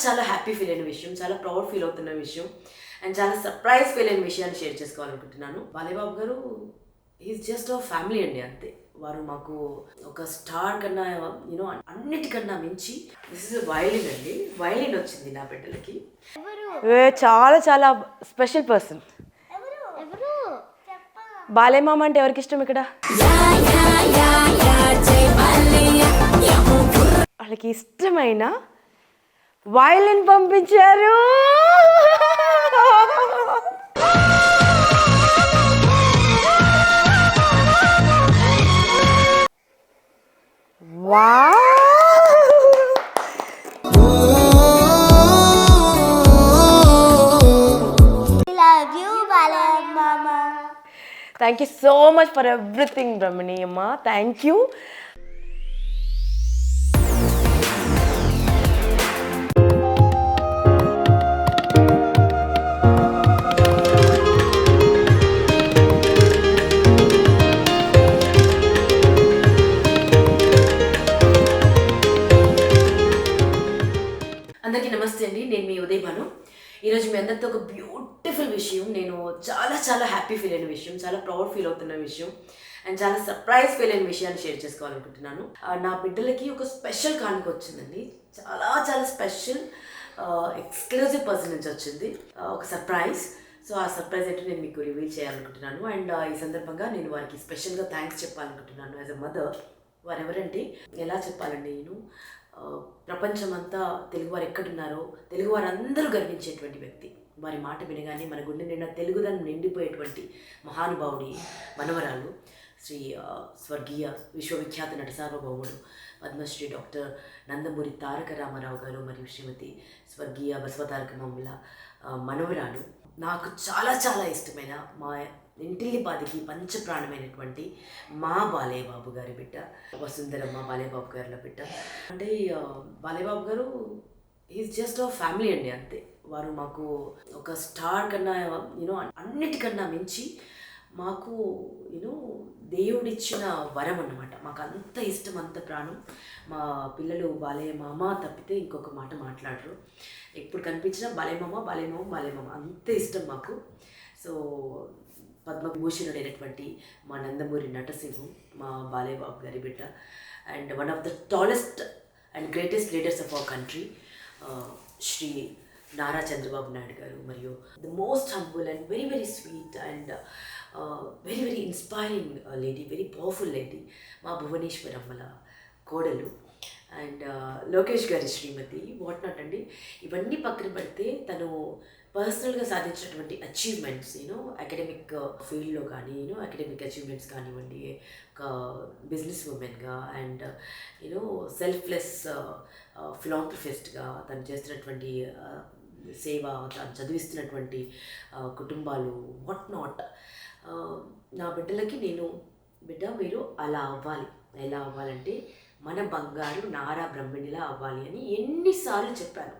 చాలా happy feel అయిన విషయం, చాలా ప్రౌడ్ ఫీల్ అవుతున్న విషయం అండ్ చాలా సర్ప్రైజ్ ఫీల్ అయిన విషయాన్ని షేర్ చేసుకోవాలనుకుంటున్నాను. బాలేబాబు గారు ఈజ్ జస్ట్ అ ఫ్యామిలీ అండి, అంతే. వారు మాకు ఒక స్టార్ కన్నా అన్నిటికన్నా మించి దిస్ ఇస్ వయలిన్ అండి. వయలిన్ వచ్చింది నా బిడ్డలకి. చాలా చాలా స్పెషల్ పర్సన్. బాలేమామ అంటే ఎవరికి ఇష్టం ఇక్కడ? వాళ్ళకి ఇష్టమైన వయలిన్ పంపించారు. Thank you so much for everything, Brahmini Amma. Thank you. అందరికీ నమస్తే అండి, నేను మీ ఉదయ్ భాను. ఈరోజు మీ అందరితో ఒక బ్యూటిఫుల్ విషయం, నేను చాలా చాలా హ్యాపీ ఫీల్ అయిన విషయం, చాలా ప్రౌడ్ ఫీల్ అవుతున్న విషయం అండ్ చాలా సర్ప్రైజ్ ఫీల్ అయిన విషయాన్ని షేర్ చేసుకోవాలనుకుంటున్నాను. నా బిడ్డలకి ఒక స్పెషల్ కానుక వచ్చిందండి, చాలా చాలా స్పెషల్ ఎక్స్క్లూజివ్ పర్సన్ నుంచి వచ్చింది, ఒక సర్ప్రైజ్. సో ఆ సర్ప్రైజ్ ఏంటో నేను మీకు రివీల్ చేయాలనుకుంటున్నాను అండ్ ఈ సందర్భంగా నేను వారికి స్పెషల్గా థ్యాంక్స్ చెప్పాలనుకుంటున్నాను యాజ్ అ మదర్. వారు ఎవరంటే, ఎలా చెప్పాలండి, నేను ప్రపంచమంతా తెలుగువారు ఎక్కడున్నారో తెలుగువారందరూ గర్వించేటువంటి వ్యక్తి. వారి మాట వినగానే మన గుండె నిండా తెలుగుదనం నిండిపోయేటువంటి మహానుభావుడి మనవరాలు శ్రీ స్వర్గీయ విశ్వవిఖ్యాత నట సార్వభౌముడు పద్మశ్రీ డాక్టర్ నందమూరి తారక రామారావు గారు మరియు శ్రీమతి స్వర్గీయ బసవతారక మమ్మల మనవరాలు, నాకు చాలా చాలా ఇష్టమైన మా ఇంటిల్లిపాదికి పంచప్రాణమైనటువంటి మా బాలయ్యబాబు గారి బిడ్డ వసుంధరమ్మ బాలయ్యబాబు గారిల బిడ్డ. అంటే బాలయ్యబాబు గారు ఈజ్ జస్ట్ అ ఫ్యామిలీ అండి, అంతే. వారు మాకు ఒక స్టార్ కన్నా అన్నిటికన్నా మించి మాకు దేవుడిచ్చిన వరం అన్నమాట. మాకు అంత ఇష్టం, అంత ప్రాణం. మా పిల్లలు బాలయ్య మామ తప్పితే ఇంకొక మాట మాట్లాడరు. ఎప్పుడు కనిపించినా బాలయ్య మామ బాలయ్య మామ బాలయ్య మామ, అంత ఇష్టం మాకు. సో పద్మభూషణుడైనటువంటి మా నందమూరి నటసింహం మా బాలయ్యబాబు గారి బిడ్డ and one of the tallest and greatest leaders of our country Shri Nara Chandrababu Naidu గారు, మరియు the most humble and very very sweet and very very inspiring lady, very powerful lady మా భువనేశ్వరమ్మల కోడలు అండ్ లోకేష్ గారి శ్రీమతి. వాట్ నాట్ అండి, ఇవన్నీ పక్కన పెడితే తను పర్సనల్గా సాధించినటువంటి అచీవ్మెంట్స్, అకాడమిక్ ఫీల్డ్లో కానీ అకాడమిక్ అచీవ్మెంట్స్ కానివ్వండి, ఒక బిజినెస్ ఉమెన్గా అండ్ సెల్ఫ్లెస్ ఫిలాంథ్రఫిస్ట్గా తను చేస్తున్నటువంటి సేవ, తను చదివిస్తున్నటువంటి కుటుంబాలు, వాట్ నాట్. నా బిడ్డలకి నేను, బిడ్డ మీరు అలా అవ్వాలి. ఎలా అవ్వాలంటే మన బంగారు నారా బ్రహ్మణిలా అవ్వాలి అని ఎన్నిసార్లు చెప్పాను.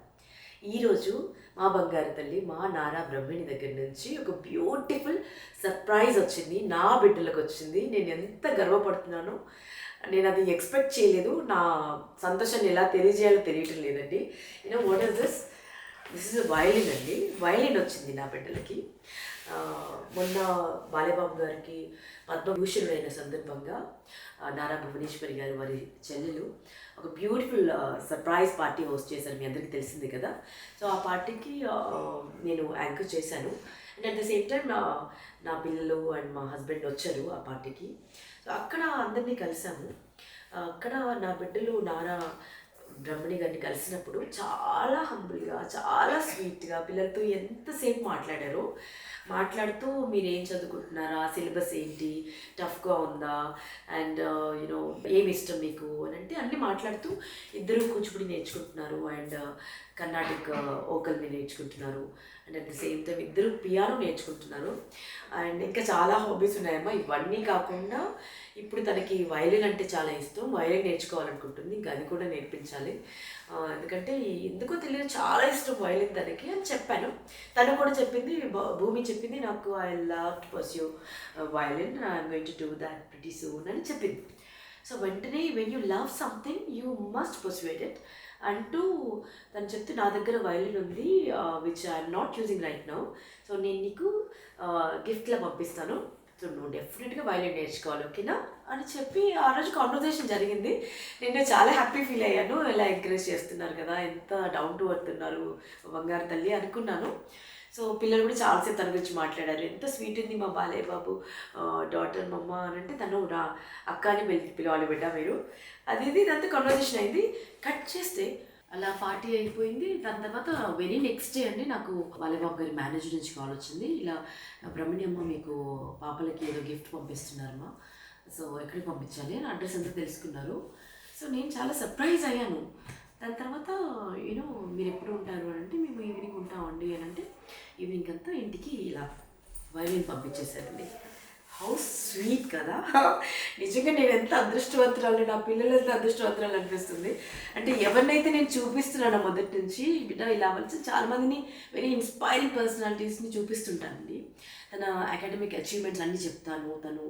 ఈరోజు మా బంగారు తల్లి మా నారా బ్రహ్మణి దగ్గర నుంచి ఒక బ్యూటిఫుల్ సర్ప్రైజ్ వచ్చింది, నా బిడ్డలకు వచ్చింది. నేను ఎంత గర్వపడుతున్నానో, నేను అది ఎక్స్పెక్ట్ చేయలేదు. నా సంతోషాన్ని ఎలా తెలియజేయాలో తెలియటం లేదండి. What is this? This is violin అండి. వయలిన్ వచ్చింది నా బిడ్డలకి. మొన్న బాలయ్యబాబు గారికి పద్మభూషణుడైన సందర్భంగా నారా భువనేశ్వరి గారు వారి చెల్లెలు ఒక బ్యూటిఫుల్ సర్ప్రైజ్ పార్టీ హోస్ట్ చేశారు, మీ అందరికీ తెలిసింది కదా. సో ఆ పార్టీకి నేను యాంకర్ చేశాను and at the same time నా పిల్లలు అండ్ మా హస్బెండ్ వచ్చారు ఆ పార్టీకి. సో అక్కడ అందరినీ కలిసాము. అక్కడ నా బిడ్డలు నారా బ్రహ్మణి గారిని కలిసినప్పుడు చాలా హంబుల్గా, చాలా స్వీట్గా పిల్లలతో ఎంతసేపు మాట్లాడారో, మాట్లాడుతూ మీరు ఏం చదువుకుంటున్నారా, సిలబస్ ఏంటి, టఫ్గా ఉందా అండ్ ఏమి ఇష్టం మీకు అని అంటే అన్నీ మాట్లాడుతూ, ఇద్దరు కూచిపూడి నేర్చుకుంటున్నారు అండ్ కర్ణాటక ఓకల్ని నేర్చుకుంటున్నారు and at the same time ఇద్దరు పియానో నేర్చుకుంటున్నారు అండ్ ఇంకా చాలా హాబీస్ ఉన్నాయమ్మా. ఇవన్నీ కాకుండా ఇప్పుడు తనకి వయలిన్ అంటే చాలా ఇష్టం, వయలిన్ నేర్చుకోవాలనుకుంటుంది, ఇంకా అది కూడా నేర్పించాలి. ఎందుకంటే ఎందుకో తెలియదు చాలా ఇష్టం వయలిన్ తనకి అని చెప్పాను. తను కూడా చెప్పింది, భూమి చెప్పింది నాకు, I love to pursue violin, I'm going to do that pretty soon అని చెప్పింది. సో వెంటనే when you love something you must pursued it. అంటూ తను చెప్తే నా దగ్గర వైలిన్ ఉంది which I'm not using right now, so నేను నీకు గిఫ్ట్లో పంపిస్తాను, సో నువ్వు డెఫినెట్గా వైలిన్ నేర్చుకోవాలి ఓకేనా అని చెప్పి ఆ రోజు కాన్వర్జేషన్ జరిగింది. నేను చాలా హ్యాపీ ఫీల్ అయ్యాను, ఎలా ఎంకరేజ్ చేస్తున్నారు కదా, ఎంత డౌన్ టు ఎర్త్ ఉన్నారు బంగారు తల్లి అనుకున్నాను. సో పిల్లలు కూడా చాలాసేపు తన గురించి మాట్లాడారు, ఎంత స్వీట్ ఉంది మా బాలయ్య బాబు డాటర్ మమ్మ అని అంటే, తను నా అక్క అని పిలవాలి బిడ్డ మీరు, అది ఇది ఇదంతా కాన్వర్జేషన్ అయింది. కట్ చేస్తే అలా పార్టీ అయిపోయింది. దాని తర్వాత వెరీ నెక్స్ట్ డే అండి నాకు బాలయ్య బాబు గారి మేనేజర్ నుంచి కాల్ వచ్చింది, ఇలా బ్రహ్మణి అమ్మ మీకు పాపలకి ఏదో గిఫ్ట్ పంపిస్తున్నారమ్మా, సో ఎక్కడికి పంపించాలి అని అడ్రస్ అంతా తెలుసుకున్నారు. సో నేను చాలా సర్ప్రైజ్ అయ్యాను. దాని తర్వాత యూనో మీరు ఎప్పుడు ఉంటారు అని అంటే, మేము ఈవినింగ్ ఉంటామండి అని అంటే, ఈవినింగ్ అంతా ఇంటికి ఇలా వైలిన్ పంపించేశారండి. హౌ స్వీట్ కదా, నిజంగా నేను ఎంత అదృష్టవంతురాలు, నా పిల్లలు ఎంత అదృష్టవంతురాలు అనిపిస్తుంది. అంటే ఎవరినైతే నేను చూపిస్తున్నానో మొదటి నుంచి బిడ్డ ఇలా వచ్చి చాలామందిని వెరీ ఇన్స్పైరింగ్ పర్సనాలిటీస్ని చూపిస్తుంటానండి. తన అకాడమిక్ అచీవ్మెంట్స్ అన్నీ చెప్తాను, తను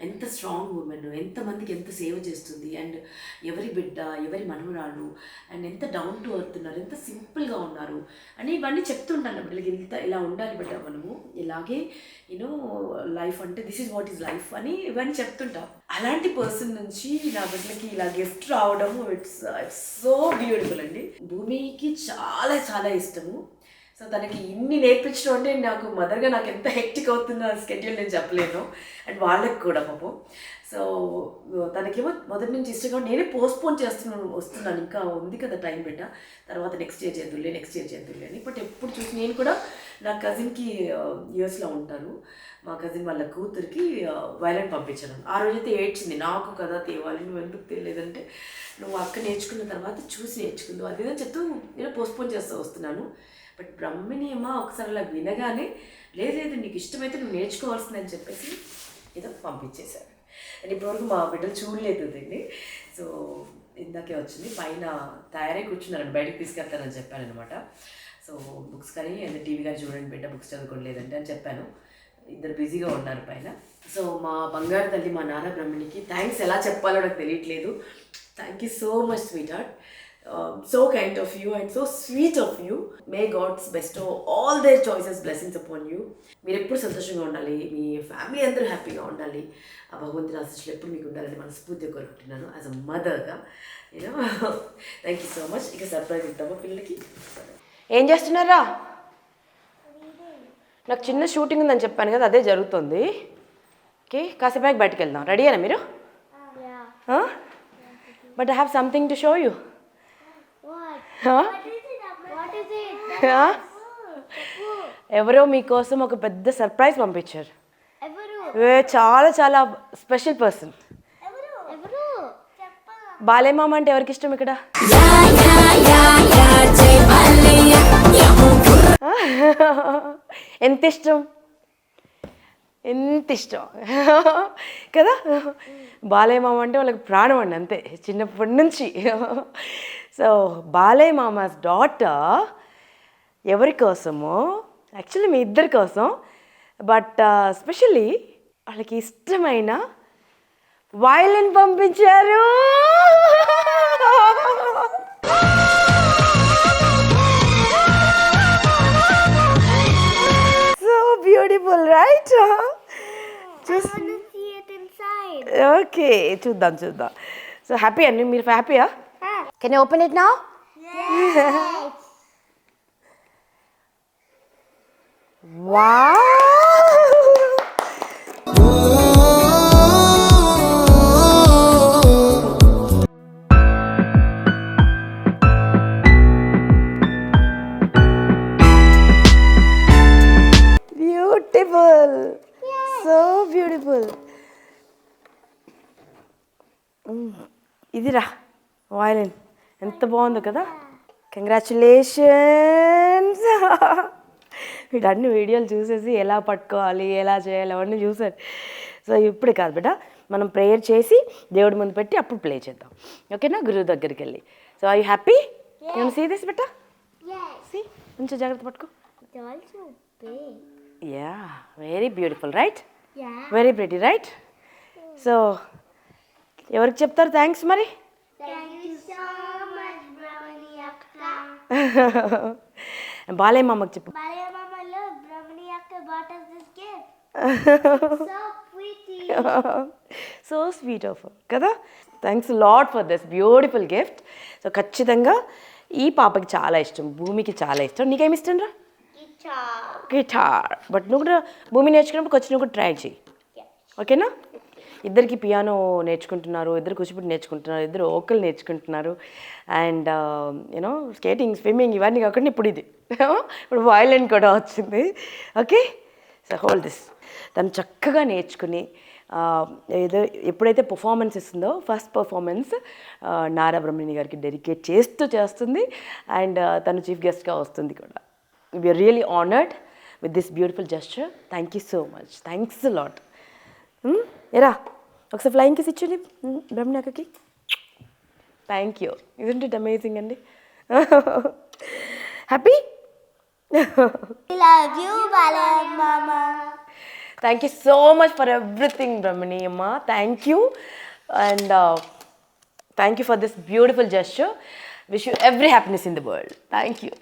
ఎంత స్ట్రాంగ్ ఉమెన్, ఎంతమందికి ఎంత సేవ చేస్తుంది, అండ్ ఎవరి బిడ్డ ఎవరి మనవరాలు, అండ్ ఎంత డౌన్ టు ఎర్త్ ఉన్నారు, ఎంత సింపుల్గా ఉన్నారు అని ఇవన్నీ చెప్తుంటాను బిడ్డలకి. ఇంత ఇలా ఉండాలి బిడ్డ మనము, ఇలాగే యూనో లైఫ్ అంటే this is what is life అని ఇవన్నీ చెప్తుంటాం. అలాంటి పర్సన్ నుంచి నా బిడ్డలకి ఇలా గిఫ్ట్ రావడం ఇట్స్ సో బ్యూటిఫుల్ అండి. భూమికి చాలా చాలా ఇష్టము. సో తనకి ఇన్ని నేర్పించడం అంటే నాకు మదర్గా నాకు ఎంత హెక్టిక్ అవుతుందో ఆ స్కెడ్యూల్ నేను చెప్పలేను, అండ్ వాళ్ళకి కూడా పాపం. సో తనకేమో మొదటి నుంచి ఇష్టంగా నేనే పోస్ట్పోన్ వస్తున్నాను, ఇంకా ఉంది కదా టైం పెట్ట, తర్వాత నెక్స్ట్ ఇయర్ చేద్దులే అని. బట్ ఎప్పుడు చూసి నేను కూడా నా కజిన్కి యూఎస్లో ఉంటారు, మా కజిన్ వాళ్ళ కూతురికి వైలెన్ పంపించాను. ఆ రోజైతే ఏడ్చింది, నాకు కదా తేవాలి, నువ్వు ఎందుకు తెలియదంటే, నువ్వు అక్క నేర్చుకున్న తర్వాత చూసి నేర్చుకుందు అది అని చెప్తూ నేను పోస్ట్పోన్ చేస్తూ వస్తున్నాను. బట్ బ్రహ్మిణి అమ్మ ఒకసారి అలా వినగానే లేదు నీకు ఇష్టమైతే నువ్వు నేర్చుకోవాల్సిందని చెప్పేసి ఏదో పంపించేశారు. అండ్ ఇప్పటివరకు మా బిడ్డలు చూడలేదు దీన్ని. సో ఇందాకే వచ్చింది, పైన తయారై కూర్చున్నారండి, బయటకు తీసుకెళ్తానని చెప్పాను అనమాట. సో బుక్స్ కానీ అండ్ టీవీ కానీ చూడండి బిడ్డ, బుక్స్ చదువుకోలేదంటే అని చెప్పాను. ఇద్దరు బిజీగా ఉన్నారు పైన. సో మా బంగారు తల్లి మా నాన్న బ్రహ్మణికి థ్యాంక్స్ ఎలా చెప్పాలో నాకు తెలియట్లేదు. Thank you so much sweet heart, so kind of you and so sweet of you. May God's bestow all their choices blessings upon you. మీరు ఎప్పుడు సంతోషంగా ఉండాలి, మీ ఫ్యామిలీ అందరూ హ్యాపీగా ఉండాలి, ఆ భగవంతుని ఆశీస్సులు ఎప్పుడు మీకు ఉండాలని మనస్ఫూర్తిగా కోరుకుంటున్నాను యాజ్ అ మదర్గా. You know thank you so much. ఇక సర్ప్రైజ్ ఇద్దామా పిల్లలకి. ఏం చేస్తున్నారా? నాకు చిన్న షూటింగ్ ఉందని చెప్పాను కదా, అదే జరుగుతుంది. ఓకే, కాసేపు బయటకు వెళ్దాం. రెడీయేనా మీరు? But I have something to show you. ఎవరో మీకోసం ఒక పెద్ద సర్ప్రైజ్ పంపించారు. చాలా చాలా స్పెషల్ పర్సన్. బాలయ్య మామ అంటే ఎవరికి ఇష్టం ఇక్కడ? ఎంత ఇష్టం కదా. బాలయ్య మామ అంటే వాళ్ళకి ప్రాణం అండి, అంతే చిన్నప్పటి నుంచి. సో బాలయ్య మామాస్ డాటర్ ఎవరి కోసమో, యాక్చువల్లీ మీ ఇద్దరి కోసం, బట్ స్పెషల్లీ వాళ్ళకి ఇష్టమైన వయలిన్ పంపించారు. So beautiful right? ఓకే, చూద్దాం. సో హ్యాపీ అండి, మీరు హ్యాపీయా? Can you open it now? Yes. Wow. Beautiful. Yes. So beautiful. ఇదిరా వయలిన్, ఎంత బాగుందో కదా. కంగ్రాచులేషన్స్. వీటన్ని వీడియోలు చూసేసి ఎలా పట్టుకోవాలి, ఎలా చేయాలి అవన్నీ చూసారు. సో ఇప్పుడు కాదు బిడ్డ, మనం ప్రేయర్ చేసి దేవుడి ముందు పెట్టి అప్పుడు ప్లే చేద్దాం, ఓకేనా? గురువు దగ్గరికి వెళ్ళి. So I you happy? You see this బిడ్డ? సీ, కొంచెం జాగ్రత్త పట్టుకో. Yeah, very beautiful right? Very pretty right? So ఎవరికి చెప్తారు థ్యాంక్స్ మరి? Thank you so much, Brahmani Balayya మామకు చెప్పు. Balaya Mama, look, Brahmani Akka bought us this gift. So pretty. So sweet of కదా. Thanks lot for this beautiful gift. So ఖచ్చితంగా ఈ పాపకి చాలా ఇష్టం, భూమికి చాలా ఇష్టం. నీకేమి ఇష్టం రా? Guitar. గిటార్. బట్ నువ్వు కూడా భూమి నేర్చుకున్నప్పుడు కొంచెం నువ్వు కూడా ట్రై చేయి, ఓకేనా? ఇద్దరికి పియానో నేర్చుకుంటున్నారు, ఇద్దరు కూచిపూడి నేర్చుకుంటున్నారు, ఇద్దరు ఓకల్ నేర్చుకుంటున్నారు. అండ్ యూనో స్కేటింగ్, స్విమ్మింగ్ ఇవన్నీ కాకుండా ఇప్పుడు ఇది ఇప్పుడు వయలిన్ కూడా వచ్చింది. Okay, so hold this. తను చక్కగా నేర్చుకుని ఏదో ఎప్పుడైతే పర్ఫార్మెన్స్ ఇస్తుందో ఫస్ట్ పర్ఫార్మెన్స్ నారా బ్రహ్మణి గారికి డెడికేట్ చేస్తుంది. అండ్ తను చీఫ్ గెస్ట్గా వస్తుంది కూడా. We are really honoured with this beautiful gesture. Thank you so much. Thanks lot. ఎరా ఒకసారి ఫ్లయింగ్ కిస్ ఇచ్చుండి Brahmani. Thank you. Isn't it amazing అండి. Happy. We love you, Balaya Mama. Thank you so much for everything Brahmani అమ్మ. Thank you. And thank you for this beautiful gesture. Wish you every happiness in the world. Thank you.